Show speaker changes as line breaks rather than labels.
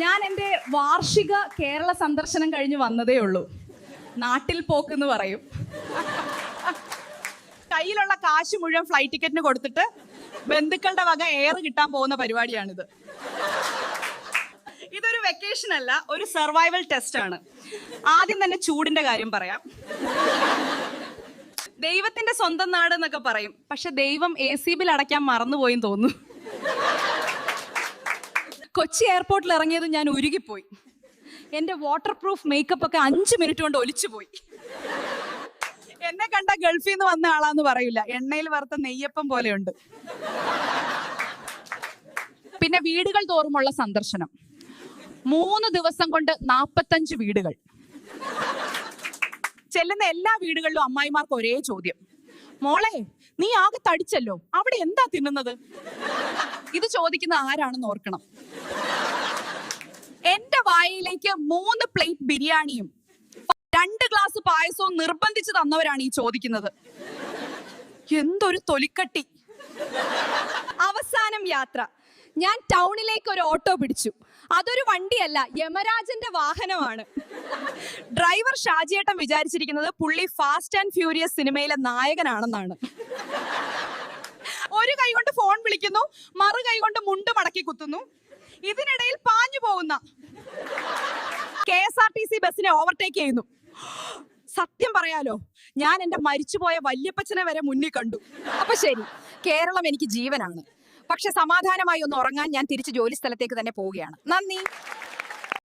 ഞാൻ എൻ്റെ വാർഷിക കേരള സന്ദർശനം കഴിഞ്ഞ് വന്നതേ ഉള്ളൂ. നാട്ടിൽ പോക്കെന്ന് പറയും.
കയ്യിലുള്ള കാശ് മുഴുവൻ ഫ്ലൈറ്റ് ടിക്കറ്റിന് കൊടുത്തിട്ട് ബന്ധുക്കളുടെ വക എയർ കിട്ടാൻ പോകുന്ന പരിപാടിയാണിത്. ഇതൊരു വെക്കേഷൻ അല്ല, ഒരു സർവൈവൽ ടെസ്റ്റ് ആണ്. ആദ്യം തന്നെ ചൂടിന്റെ കാര്യം പറയാം. ദൈവത്തിന്റെ സ്വന്തം നാട് എന്നൊക്കെ പറയും, പക്ഷെ ദൈവം AC ബിൽ അടയ്ക്കാൻ മറന്നുപോയെന്ന് തോന്നുന്നു. കൊച്ചി എയർപോർട്ടിൽ ഇറങ്ങിയത് ഞാൻ ഉരുകിപ്പോയി. എൻ്റെ വാട്ടർ പ്രൂഫ് മേക്കപ്പ് ഒക്കെ 5 മിനിറ്റ് കൊണ്ട് ഒലിച്ചു പോയി. എന്നെ കണ്ട ഗൾഫിൽ നിന്ന് വന്ന ആളാന്ന് പറയില്ല, എണ്ണയിൽ വറുത്ത നെയ്യപ്പം പോലെയുണ്ട്.
പിന്നെ വീടുകൾ തോറുമുള്ള സന്ദർശനം. 3 ദിവസം കൊണ്ട് 45 വീടുകൾ.
ചെല്ലുന്ന എല്ലാ വീടുകളിലും അമ്മായിമാർക്ക് ഒരേ ചോദ്യം: മോളെ, നീ ആകെ തടിച്ചല്ലോ, അവിടെ എന്താ തിന്നുന്നത്?
ഇത് ചോദിക്കുന്ന ആരാണെന്ന് ഓർക്കണം. എന്റെ വായിലേക്ക് 3 പ്ലേറ്റ് ബിരിയാണിയും 2 ഗ്ലാസ് പായസവും നിർബന്ധിച്ച് തന്നവരാണ് ഈ ചോദിക്കുന്നത്.
എന്തൊരു തൊലിക്കട്ടി.
അവസാനം യാത്ര. ഞാൻ ടൗണിലേക്ക് ഒരു ഓട്ടോ പിടിച്ചു. അതൊരു വണ്ടിയല്ല, യമരാജന്റെ വാഹനമാണ്.
ഡ്രൈവർ ഷാജിയേട്ടൻ വിചാരിച്ചിരിക്കുന്നത് പുള്ളി ഫാസ്റ്റ് ആൻഡ് ഫ്യൂരിയസ് സിനിമയിലെ നായകനാണെന്നാണ്. ഒരു കൈ കൊണ്ട് ഫോൺ വിളിക്കുന്നു, മറു കൈ കൊണ്ട് മുണ്ട് മടക്കി കുത്തുന്നു. ഇതിനിടയിൽ പാഞ്ഞു പോകുന്ന KSRTC ബസ്സിനെ ഓവർടേക്ക് ചെയ്യുന്നു. സത്യം പറയാലോ, ഞാൻ എന്റെ മരിച്ചുപോയ വല്യപ്പച്ചനെ വരെ മുന്നിൽ കണ്ടു.
അപ്പൊ ശരി, കേരളം എനിക്ക് ജീവനാണ്. പക്ഷെ സമാധാനമായി ഒന്ന് ഉറങ്ങാൻ ഞാൻ തിരിച്ച് ജോലി സ്ഥലത്തേക്ക് തന്നെ പോവുകയാണ്. നന്ദി.